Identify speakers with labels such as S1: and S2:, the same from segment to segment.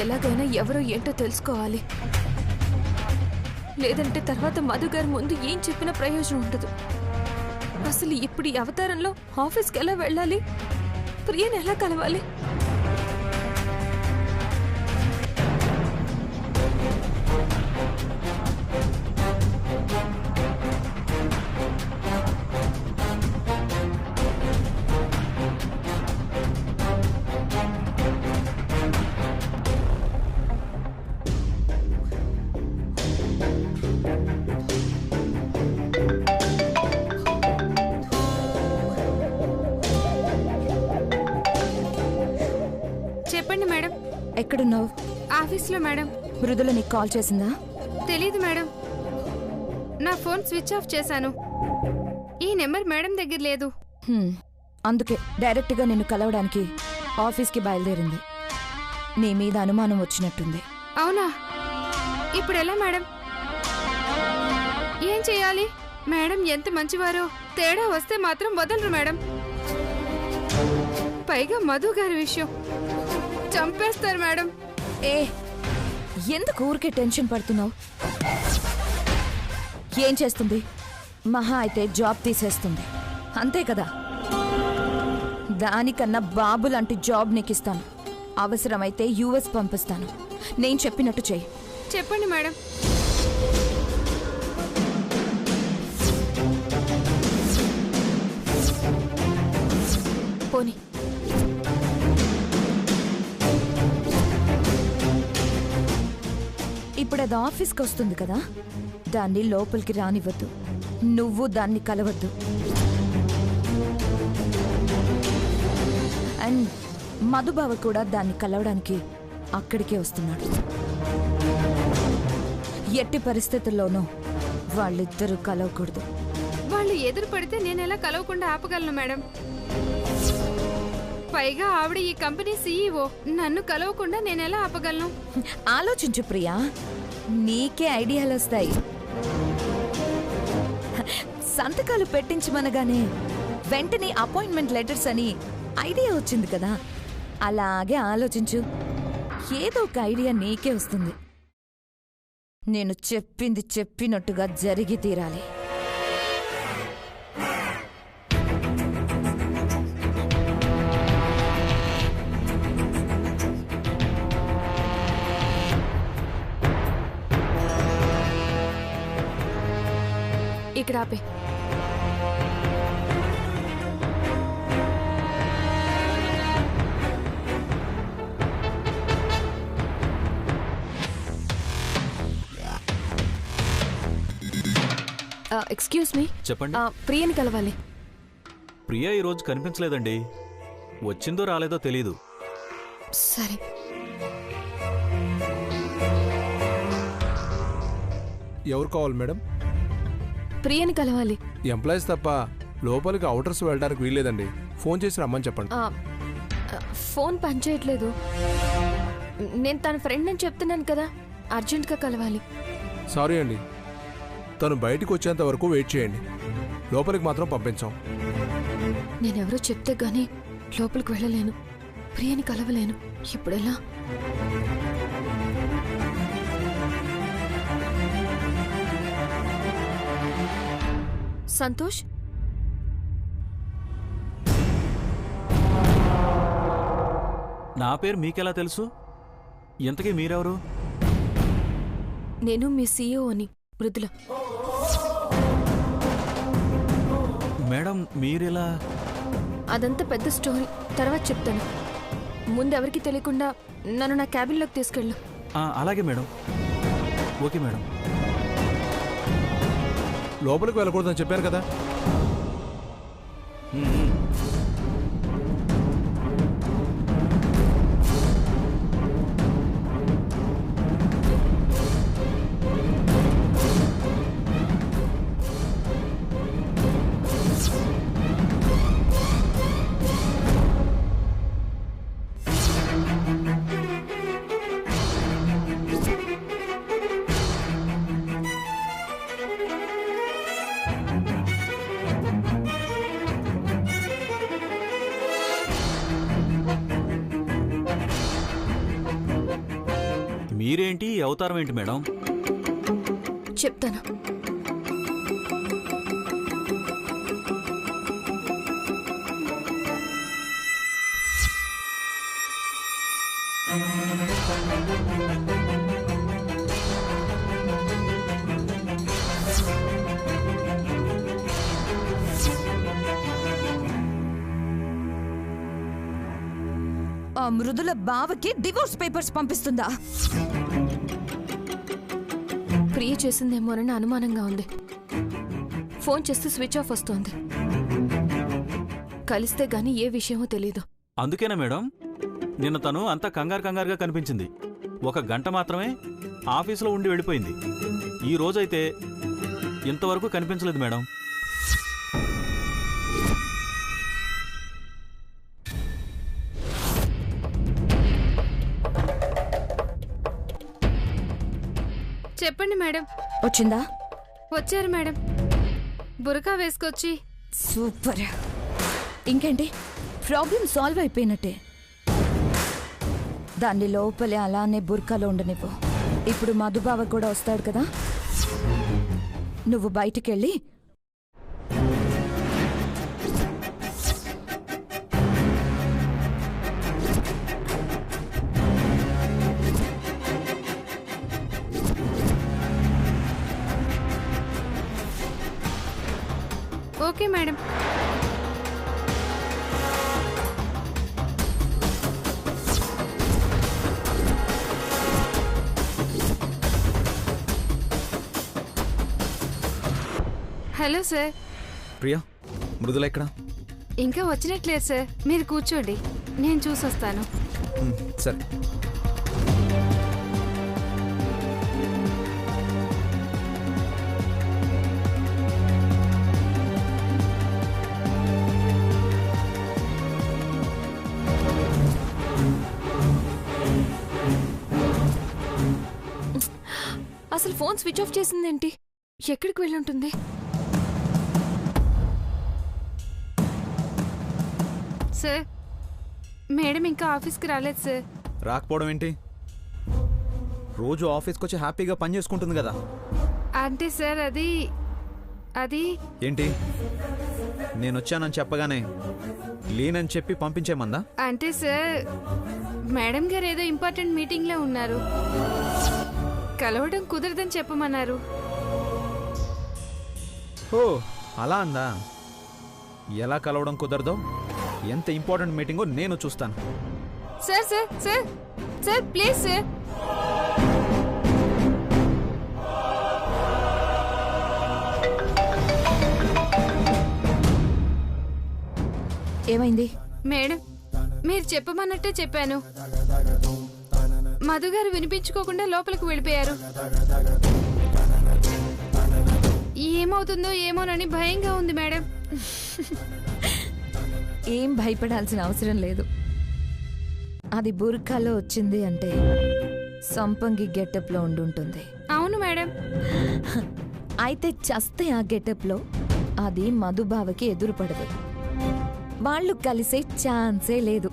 S1: ఎలాగైనా ఎవరో ఏంటో తెలుసుకోవాలి. లేదంటే తర్వాత మధు గారి ముందు ఏం చెప్పినా ప్రయోజనం ఉండదు. అసలు ఇప్పుడు ఈ అవతారంలో ఆఫీస్కి ఎలా వెళ్ళాలి? ప్రియని ఎలా కలవాలి?
S2: చెప్పండి మేడం.
S3: ఎక్కడున్నావు?
S2: ఆఫీస్లో మేడం.
S3: మృదుల నీకు కాల్ చేసిందా?
S2: తెలీదు మేడం. నా ఫోన్ స్విచ్ ఆఫ్ చేశాను. ఈ నెంబర్ మేడం దగ్గర లేదు.
S3: అందుకే డైరెక్ట్గా నిన్ను కలవడానికి ఆఫీస్కి బయలుదేరింది. నీ మీద అనుమానం వచ్చినట్టుంది.
S2: అవునా? ఇప్పుడు ఎలా మేడం? ఏం చేయాలి? మేడం ఎంత మంచివారో. తేడా వస్తే మాత్రం వదలరు మేడం. పైగా మధు గారి విషయం చంపేస్తారు మేడం.
S3: ఎందుకు ఊరికే టెన్షన్ పడుతున్నావు? ఏం చేస్తుంది? మహా అయితే జాబ్ తీసేస్తుంది, అంతే కదా. దానికన్నా బాబు లాంటి జాబ్ నీకు ఇస్తాను. అవసరమైతే యుఎస్ పంపిస్తాను. నేను చెప్పినట్టు చెయ్యి.
S2: చెప్పండి మేడం.
S1: పోనీ
S3: ఇప్పుడు అది ఆఫీస్కి వస్తుంది కదా, దాన్ని లోపలికి రానివ్వద్దు. నువ్వు దాన్ని కలవద్దు. అండ్ మధుబావ కూడా దాన్ని కలవడానికి అక్కడికే వస్తున్నాడు. ఎట్టి పరిస్థితుల్లోనూ వాళ్ళిద్దరూ కలవకూడదు.
S2: వాళ్ళు ఎదురు పడితే నేను ఎలా కలవకుండా ఆపగలను మేడం? పైగా ఆవిడ ఈ కంపెనీ సీఈఓ. నన్ను కలవకుండా నేను ఎలా ఆపగలను?
S3: ఆలోచించు ప్రియా, నీకే ఐడియాలు వస్తాయి. సంతకాలు పెట్టించమనగానే వెంటనే అపాయింట్మెంట్ లెటర్స్ అని ఐడియా వచ్చింది కదా, అలాగే ఆలోచించు. ఏదో ఒక ఐడియా నీకే వస్తుంది. నేను చెప్పింది చెప్పినట్టుగా జరిగి తీరాలి.
S1: ఇక్కడ ఆపే. Excuse me.
S4: చెప్పండి.
S1: ప్రియని కలవాలి.
S4: ప్రియ ఈరోజు కనిపించలేదండి. వచ్చిందో రాలేదో తెలీదు.
S1: సరే.
S5: ఎవరు కావాలి మేడం?
S1: ప్రియని కలవాలి.
S5: ఎంప్లాయీస్ తప్ప లోపలికి అవుటర్స్ వెళ్ళడానికి వీల్లేదండి. ఫోన్ చేసి రమ్మని చెప్పండి.
S1: ఫోన్ పనిచేయట్లేదు. నేను తన ఫ్రెండ్ అని చెప్తున్నాను కదా, అర్జెంట్గా కలవాలి.
S5: సారీ అండి, తను బయటికి వచ్చేంత వరకు వెయిట్ చేయండి. లోపలికి మాత్రం పంపించాం.
S1: నేనెవరో చెప్తే గానీ లోపలికి వెళ్ళలేను. ప్రియని కలవలేను. ఇప్పుడెలా? సంతోష్,
S4: నా పేరు మీకెలా తెలుసు? ఇంతకీ మీరెవరు?
S1: నేను మీ సీఈఓ అని, మృదుల.
S4: మేడం మీరెలా?
S1: అదంతా పెద్ద స్టోరీ, తర్వాత చెప్తాను. ముందెవరికి తెలియకుండా నన్ను నా క్యాబిన్లోకి తీసుకెళ్ళు.
S4: అలాగే మేడం. Okay madam.
S5: లోపలికి వెళ్ళకూడదని చెప్పాను కదా.
S4: మీరేంటి ఈ అవతారం ఏంటి మేడం?
S1: చెప్తాను.
S3: ఆ మృదుల బావకి డివోర్స్ పేపర్స్ పంపిస్తుందా?
S1: ప్రియ చేసిందేమోనని అనుమానంగా ఉంది. ఫోన్ చేస్తే స్విచ్ ఆఫ్ వస్తోంది. కలిస్తే గాని ఏ విషయమో తెలీదు.
S4: అందుకేనా మేడం నిన్న తను అంతా కంగారుగా కనిపించింది. 1 గంట మాత్రమే ఆఫీసులో ఉండి వెళ్ళిపోయింది. ఈ రోజైతే ఇంతవరకు కనిపించలేదు మేడం.
S2: చెప్పండి మేడం.
S3: వచ్చిందా?
S2: వచ్చారు మేడం. బురకా వేసుకొచ్చి.
S3: సూపర్. ఇంకేంటి, ప్రాబ్లం సాల్వ్ అయిపోయినట్టే. దాన్ని లోపలే అలానే బుర్కాలో ఉండనివ్వు. ఇప్పుడు మధుబావ కూడా వస్తాడు కదా, నువ్వు బయటికెళ్ళి
S2: okay madam. Hello sir.
S6: Priya, Mridula ఎక్కడ?
S2: ఇంకా వచ్చినట్లేదు సార్. మీరు కూర్చోండి, నేను చూసొస్తాను.
S6: సరే.
S1: అసలు ఫోన్ స్విచ్ ఆఫ్ చేసిందేంటి? ఎక్కడికి వెళ్ళుంటుంది?
S2: సార్, మేడం ఇంకా ఆఫీస్కి రాలేదు సార్.
S6: రాకపోవడం ఏంటి? రోజు ఆఫీస్కి వచ్చి హ్యాపీగా పని చేసుకుంటుంది కదా.
S2: అంటే సార్ అది
S6: ఏంటి, నేను వచ్చానని చెప్పగానే లేనని చెప్పి పంపించేమందా?
S2: అంటే సార్, మేడం గారు ఏదో ఇంపార్టెంట్ మీటింగ్లో ఉన్నారు, కలవడం కుదరదని చెప్పమన్నారు.
S6: ఓ అలా అందా? ఎలా కలవడం కుదరదో, ఎంత ఇంపార్టెంట్ మీటింగో నేను చూస్తాను.
S2: Sir sir sir sir please sir.
S3: ఏమైంది?
S2: మేడం, మీరు చెప్పమన్నట్టే చెప్పాను. మధు గారు వినిపించుకోకుండా లోపలికి వెళ్ళిపోయారు. ఏమవుతుందో ఏమోనని భయంగా ఉంది మేడం.
S3: ఏం భయపడాల్సిన అవసరం లేదు. అది బుర్కాలో వచ్చింది అంటే సంపంగి గెటప్లో ఉండుంటుంది.
S2: అవును మేడం.
S3: అయితే చస్తే ఆ గెటప్లో అది మధుబావకి ఎదురుపడదు. వాళ్ళు కలిసే ఛాన్సే లేదు.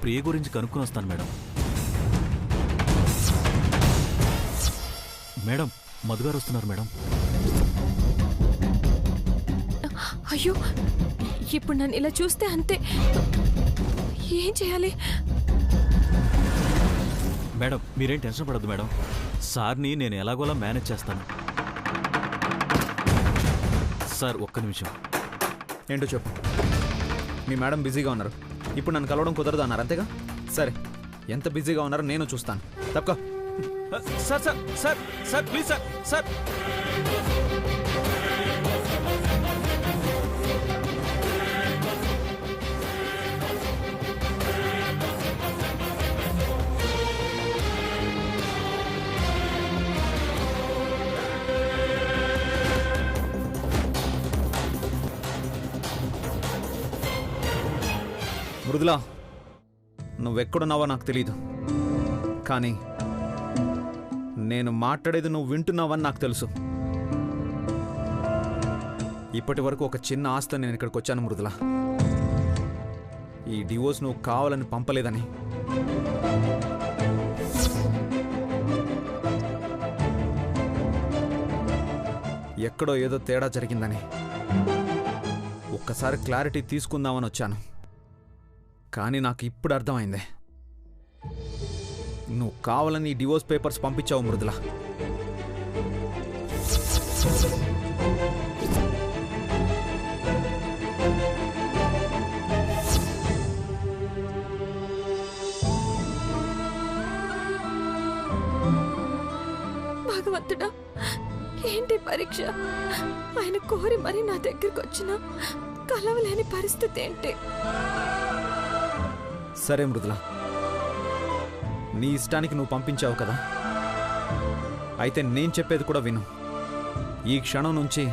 S4: ప్రియ గురించి కనుక్కొని వస్తాను మేడం. మేడం, మధుగారు వస్తున్నారు మేడం.
S1: అయ్యో, ఇప్పుడు నన్ను ఇలా చూస్తే అంతే. ఏం చేయాలి?
S4: మేడం, మీరేం టెన్షన్ పడద్దు మేడం. సార్ని నేను ఎలాగోలా మేనేజ్ చేస్తాను. సార్, ఒక్క నిమిషం.
S6: ఏంటో చెప్పు. మీ మేడం బిజీగా ఉన్నారు, ఇప్పుడు నన్ను కలవడం కుదరదు అన్నారు, అంతేగా? సరే, ఎంత బిజీగా ఉన్నారో నేను చూస్తాను. తప్పక.
S4: Sir sir sir sir please sir sir.
S6: Mrudula, నువ్వెక్కడున్నావో నాకు తెలీదు, కానీ నేను మాట్లాడేది నువ్వు వింటున్నావని నాకు తెలుసు. ఇప్పటి వరకు ఒక చిన్న ఆస్తి నేను ఇక్కడికి వచ్చాను మృదులా. ఈ డివోర్స్ నువ్వు కావాలని పంపలేదని. ఎక్కడో ఏదో తేడా జరిగిందని ఒక్కసారి క్లారిటీ తీసుకుందామని వచ్చాను. కానీ నాకు ఇప్పుడు అర్థమైంది, నువ్వు కావాలని ఈ డివోర్స్ పేపర్స్ పంపించావు మృదులా.
S1: భగవంతుడా, ఏంటి పరీక్ష? ఆయన కోరి మరి నా దగ్గరికి వచ్చిన కలవలేని పరిస్థితి ఏంటి?
S6: సరే మృదులా, నీ ఇష్టానికి నువ్వు పంపించావు కదా, అయితే నేను చెప్పేది కూడా విను. ఈ క్షణం నుంచి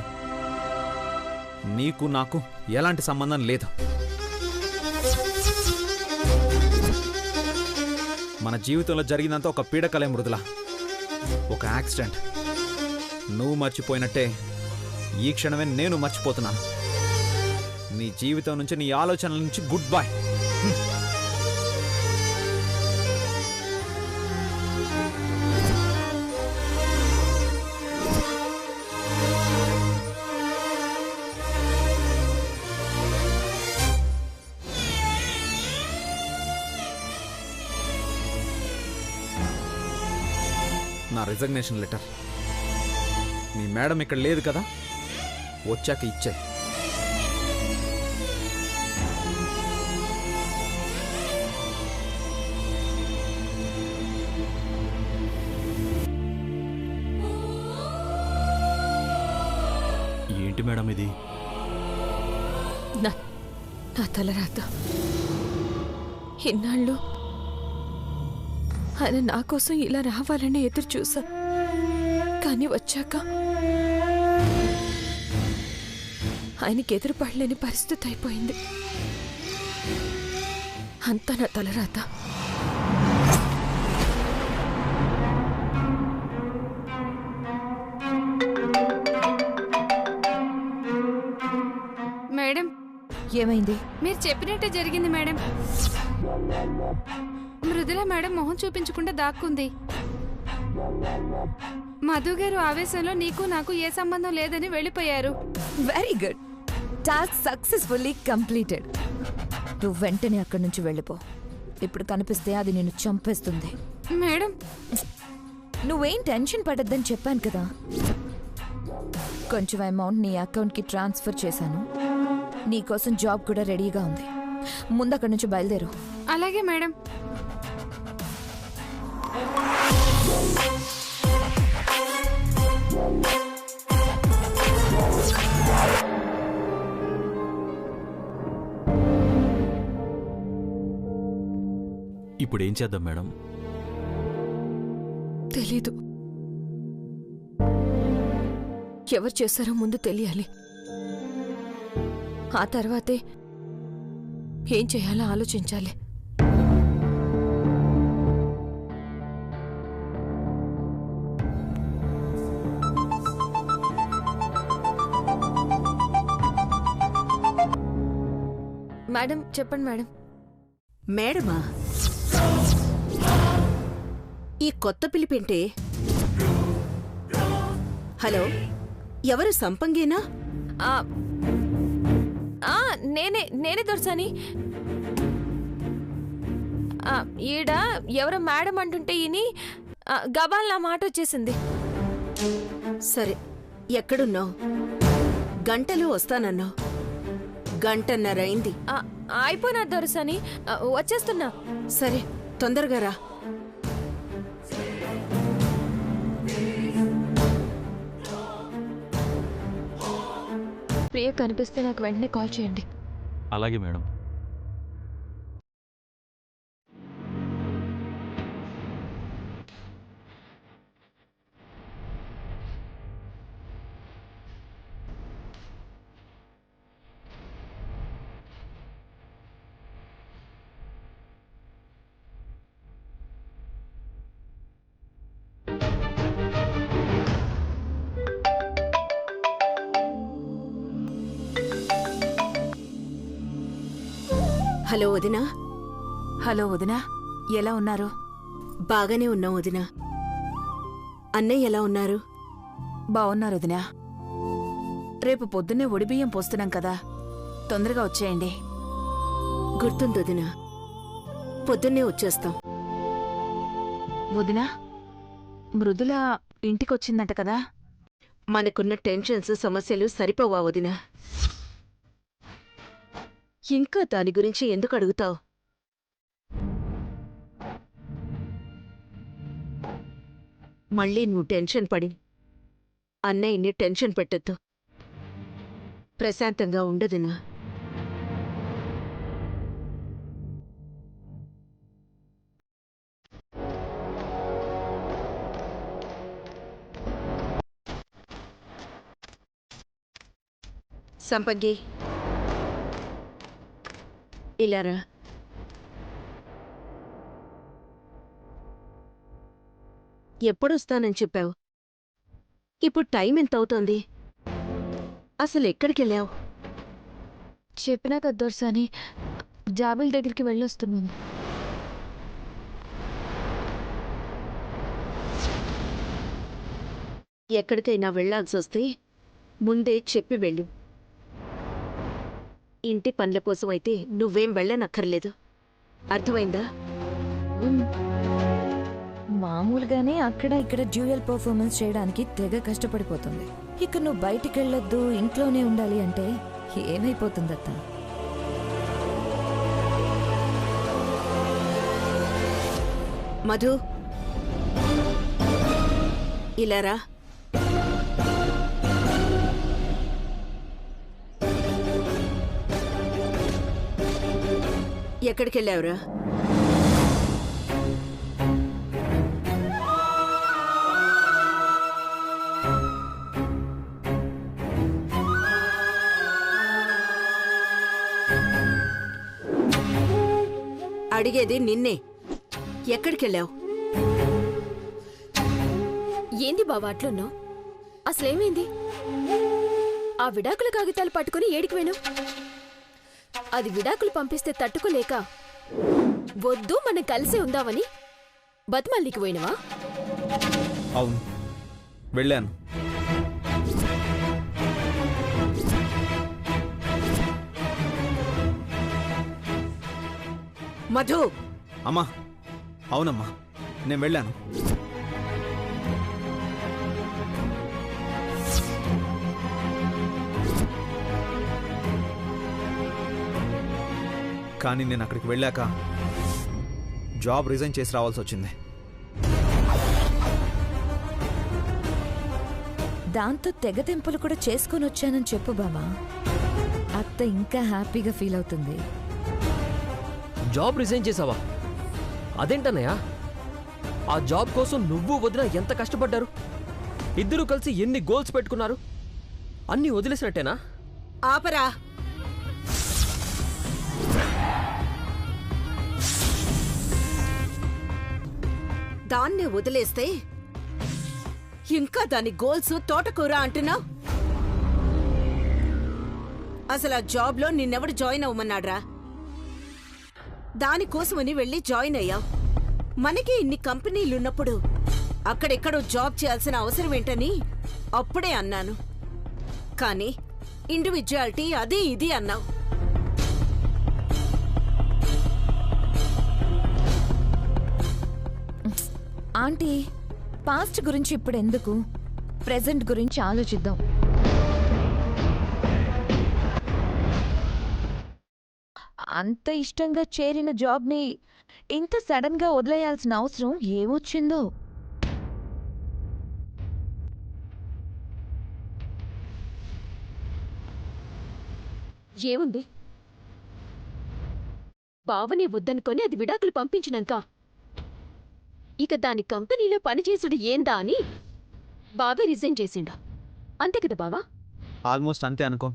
S6: నీకు నాకు ఎలాంటి సంబంధం లేదు. మన జీవితంలో జరిగినంత ఒక పీడకలే మృదులా, ఒక యాక్సిడెంట్. నువ్వు మర్చిపోయినట్టే ఈ క్షణమే నేను మర్చిపోతున్నాను. నీ జీవితం నుంచి, నీ ఆలోచనల నుంచి గుడ్ బై. నా రిజగ్నేషన్ లెటర్. మీ మేడం ఇక్కడ లేదు కదా, వచ్చాక ఇచ్చే.
S4: ఏంటి మేడం ఇది?
S1: నా తలరాత. ఇన్నాళ్ళు ఆయన నా కోసం ఇలా రావాలని ఎదురు చూసా, కానీ వచ్చాక ఆయనకి ఎదురుపడలేని పరిస్థితి అయిపోయింది. అంతా నా తలరాత.
S2: మేడం,
S3: ఏమైంది?
S2: మీరు చెప్పినట్టే జరిగింది మేడం. మృదుల మేడం మొహం చూపించకుండా దాక్కుంది. మధు గారు ఆవేశంలో నీకు నాకు ఏ సంబంధం లేదని వెళ్ళిపోయారు.
S3: Very good, task successfully completed. నువ్వు వెంటనే అక్కడి నుంచి వెళ్ళిపో. ఇప్పుడు కనిపిస్తే అది నిన్ను చంపేస్తుంది.
S2: మేడం,
S3: నువ్వేం టెన్షన్ పడద్దని చెప్పాను కదా. కొంచెం అమౌంట్ నీ అకౌంట్కి ట్రాన్స్ఫర్ చేశాను. నీకోసం జాబ్ కూడా రెడీగా ఉంది. ముందు అక్కడి నుంచి బయలుదేరు.
S2: అలాగే మేడం.
S4: ఇప్పుడు ఏం చేద్దాం మేడం?
S1: తెలీదు. ఎవరు చేశారో ముందు తెలియాలి. ఆ తర్వాతే ఏం చేయాలో ఆలోచించాలి. మేడం, చెప్పండి మేడం.
S7: మేడమా? ఈ కొత్త పిలిపేంటే? హలో, ఎవరు? సంపంగేనా?
S1: నేనే దొరసాని. ఈడ ఎవరో మేడం అంటుంటే ఈని గబాల్ నా మాట వచ్చేసింది.
S7: సరే, ఎక్కడున్నావు? గంటలో వస్తానన్నావు. గంటన్నరైంది.
S1: అయిపోయినా దొరసాని, వచ్చేస్తున్నా.
S7: సరే, తొందరగా రా.
S1: ప్రియ కనిపిస్తే నాకు వెంటనే కాల్ చేయండి.
S4: అలాగే మేడం.
S7: హలో వదినా.
S8: హలో వదినా, ఎలా ఉన్నారు?
S7: బాగానే ఉన్నాం వదినా. అన్నయ్య ఎలా ఉన్నారు?
S8: బావున్నారు వదినా. రేపు పొద్దున్నే ఒడిబియ్యం పోస్తున్నాం కదా, తొందరగా వచ్చేయండి.
S7: గుర్తుంది వదినా, పొద్దున్నే వచ్చేస్తాం.
S8: వదినా, మృదుల ఇంటికొచ్చిందంట కదా?
S7: మనకున్న టెన్షన్స్, సమస్యలు సరిపోవా వదినా? ఇంకా దాని గురించి ఎందుకు అడుగుతావు? మళ్ళీ నువ్వు టెన్షన్ పడి అన్నయ్యని టెన్షన్ పెట్టొద్దు. ప్రశాంతంగా ఉండదునా. సంపంగి, ఇలారా. ఎప్పుడొస్తానని చెప్పావు? ఇప్పుడు టైం ఎంత అవుతోంది? అసలు ఎక్కడికెళ్ళావు?
S2: చెప్పినా కదా దొర్సాని, జాబిల్ దగ్గరికి వెళ్ళొస్తున్నాను.
S7: ఎక్కడికైనా వెళ్లాల్సొస్తే ముందే చెప్పి వెళ్ళు. ఇంటి పనుల కోసం అయితే నువ్వేం వెళ్ళనక్కర్లేదు. అర్థమైందా?
S3: మామూలుగానే అక్కడ ఇక్కడ డ్యూయల్ పర్ఫార్మెన్స్ చేయడానికి తెగ కష్టపడిపోతుంది. ఇక నువ్వు బయటికి వెళ్ళొద్దు, ఇంట్లోనే ఉండాలి అంటే ఏమైపోతుందత్త?
S7: మధు, ఇలారా. ఎక్కడికెళ్ళావురా? అడిగేది నిన్నే. ఎక్కడికెళ్ళావు?
S1: ఏంది బావా అట్లున్నావు? అసలేమైంది? ఆ విడాకుల కాగితాలు పట్టుకుని ఏడికి పోయినావు? అది విడాకులు పంపిస్తే తట్టుకోలేక వద్దు మనం కలిసి ఉందామని బతిమాలికి పోయినవా?
S6: అవును, వెళ్ళాను.
S7: మధు!
S6: అమ్మా, అవునమ్మా, నేను వెళ్ళాను. కానీ నేను అక్కడికి వెళ్ళాక జాబ్ రిజైన్ చేసి రావాల్సి వచ్చింది.
S3: దాంతో తెగతింపులు కూడా చేసుకొని వచ్చానని చెప్పు బావా. అత్త ఇంకా హ్యాపీగా ఫీల్ అవుతుంది.
S9: జాబ్ రిజైన్ చేసావా? అదేంటన్నయ్యా? ఆ జాబ్ కోసం నువ్వు వదిన ఎంత కష్టపడ్డారు? ఇద్దరూ కలిసి ఎన్ని గోల్స్ పెట్టుకున్నారు? అన్నీ వదిలేసినట్టేనా?
S7: ఆపరా. దాన్నే వదిలేస్తే ఇంకా దాని గోల్స్ తోటకూర అంటున్నావు? అసలు ఆ జాబ్లో నిన్నెవడు జాయిన్ అవ్వమన్నాడ్రా? దానికోసమని వెళ్ళి జాయిన్ అయ్యావు. మనకి ఇన్ని కంపెనీలున్నప్పుడు అక్కడెక్కడో జాబ్ చేయాల్సిన అవసరం ఏంటని అప్పుడే అన్నాను. కానీ ఇండివిజువాలిటీ అది ఇది అన్నావు.
S3: ఆంటీ, పాస్ట్ గురించి ఇప్పుడు ఎందుకు? ప్రెజెంట్ గురించి ఆలోచిద్దాం. అంత ఇష్టంగా చేరిన జాబ్ని ఇంత సడన్గా వదిలేయాల్సిన అవసరం ఏమొచ్చిందో?
S1: ఏముంది? బావని వద్దనుకొని అది విడాకులు పంపించినాక ఇక దాని కంపెనీలో పనిచేసుడు ఏందా అని బావే రిజైన్ చేసిండు. అంతే కదా బావా?
S6: ఆల్మోస్ట్ అంతే అనుకో.